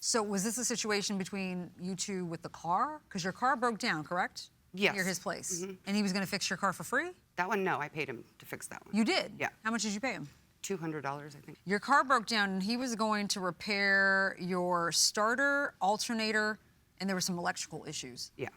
So was this a situation between you two with the car? Because your car broke down, correct? Yes. Near his place. And he was going to fix your car for free? That one, no, I paid him to fix that one. You did? Yeah. How much did you pay him? $200, I think. Your car broke down, and he was going to repair your starter, alternator, and there were some electrical issues. Yeah.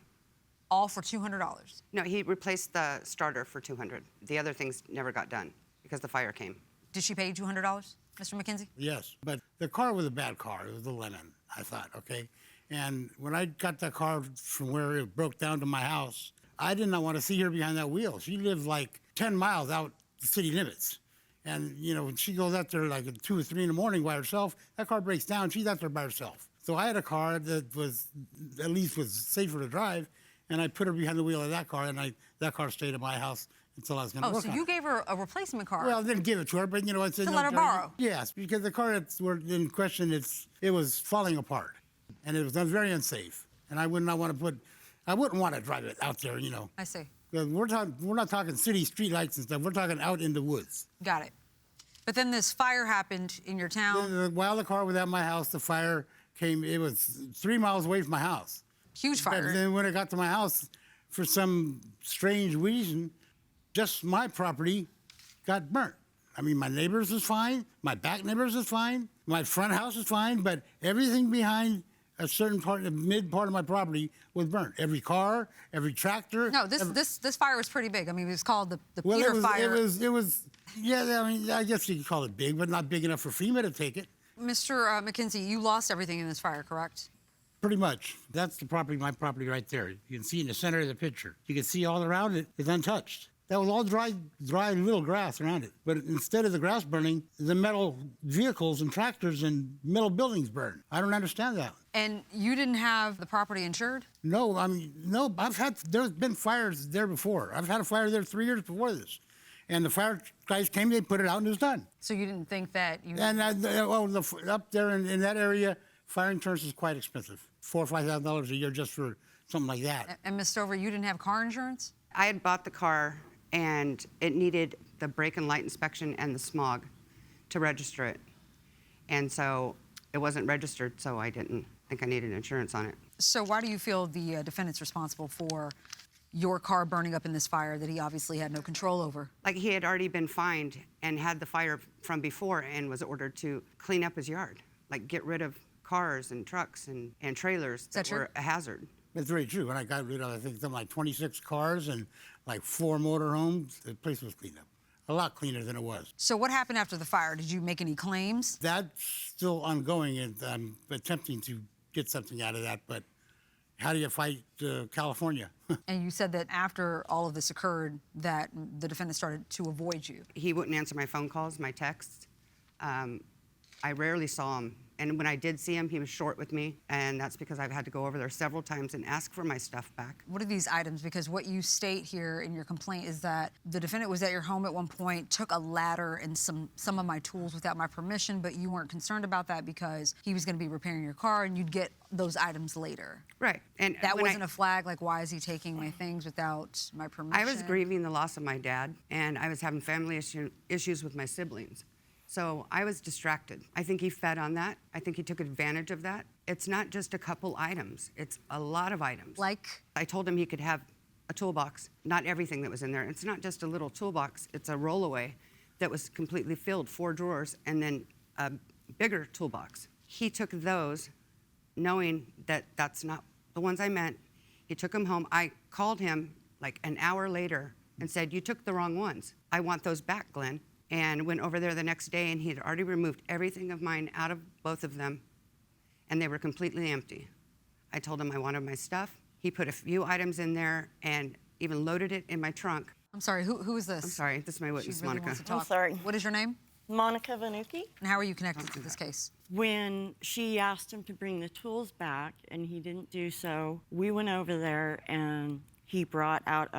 All for $200. No, he replaced the starter for $200. The other things never got done because the fire came. Did she pay you $200, Mr. McKenzie? Yes, but the car was a bad car. It was a Lemon, I thought, okay? And when I got that car from where it broke down to my house, I did not want to see her behind that wheel. She lived like 10 miles out the city limits. And, you know, when she goes out there like at 2 or 3 in the morning by herself, that car breaks down. She's out there by herself. So I had a car that was, at least was safer to drive, and I put her behind the wheel of that car, and that car stayed at my house until I was going to work on it. Oh, so you gave her a replacement car? Well, I didn't give it to her, but, you know, I said... To let her borrow? Yes, because the car that's in question, it was falling apart, and it was very unsafe. And I would not want to I wouldn't want to drive it out there, you know. I see. We're not talking city street lights and stuff. We're talking out in the woods. Got it. But then this fire happened in your town. While the car was at my house, the fire came. It was 3 miles away from my house. Huge fire. But then when it got to my house, for some strange reason, just my property got burnt. I mean, my neighbors was fine. My back neighbors was fine. My front house was fine. But everything behind a certain part, the mid part of my property, was burnt. Every car, every tractor. No, this fire was pretty big. I mean, it was called the Well, Peter fire. It was, yeah, I mean, I guess you could call it big, but not big enough for FEMA to take it. Mr. McKenzie, you lost everything in this fire, correct? Pretty much. That's the property, my property right there. You can see in the center of the picture. You can see all around it is untouched. That was all dry little grass around it. But instead of the grass burning, the metal vehicles and tractors and metal buildings burned. I don't understand that. And you didn't have the property insured? No, I mean, no, there's been fires there before. I've had a fire there 3 years before this. And the fire guys came, they put it out, and it was done. So you didn't think that you... And up there in that area, fire insurance is quite expensive. $4,000 or $5,000 a year just for something like that. And Ms. Stover, you didn't have car insurance? I had bought the car, and it needed the brake and light inspection and the smog to register it. And so it wasn't registered, so I didn't think I needed insurance on it. So why do you feel the defendant's responsible for your car burning up in this fire that he obviously had no control over? Like, he had already been fined and had the fire from before and was ordered to clean up his yard, like get rid of cars and trucks and trailers that were a hazard. That's very true. When I got rid of, I think, something like 26 cars and like 4 motorhomes, the place was cleaned up. A lot cleaner than it was. So what happened after the fire? Did you make any claims? That's still ongoing, and I'm attempting to get something out of that, but how do you fight California? And you said that after all of this occurred, that the defendant started to avoid you. He wouldn't answer my phone calls, my texts. I rarely saw him. And when I did see him, he was short with me, and that's because I've had to go over there several times and ask for my stuff back. What are these items? Because what you state here in your complaint is that the defendant was at your home at one point, took a ladder and some of my tools without my permission, but you weren't concerned about that because he was going to be repairing your car and you'd get those items later. Right. And that wasn't a flag, like, why is he taking my things without my permission? I was grieving the loss of my dad, and I was having family issues with my siblings. So I was distracted. I think he fed on that. I think he took advantage of that. It's not just a couple items. It's a lot of items. Like? I told him he could have a toolbox, not everything that was in there. It's not just a little toolbox. It's a rollaway that was completely filled, 4 drawers, and then a bigger toolbox. He took those, knowing that that's not the ones I meant. He took them home. I called him like an hour later and said, "You took the wrong ones. I want those back, Glen." And went over there the next day, and he had already removed everything of mine out of both of them, and they were completely empty. I told him I wanted my stuff. He put a few items in there and even loaded it in my trunk. I'm sorry, who is this? I'm sorry, this is my witness, She really Monica. wants to talk. I'm sorry. What is your name? Monica Vanucci. And how are you connected to this case? When she asked him to bring the tools back and he didn't do so, we went over there and he brought out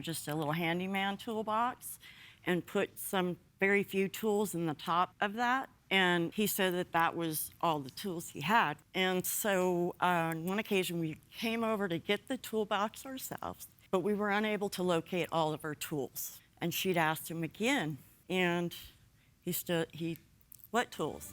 just a little handyman toolbox and put some very few tools in the top of that. And he said that that was all the tools he had. And so on one occasion, we came over to get the toolbox ourselves, but we were unable to locate all of our tools. And she'd asked him again, and what tools?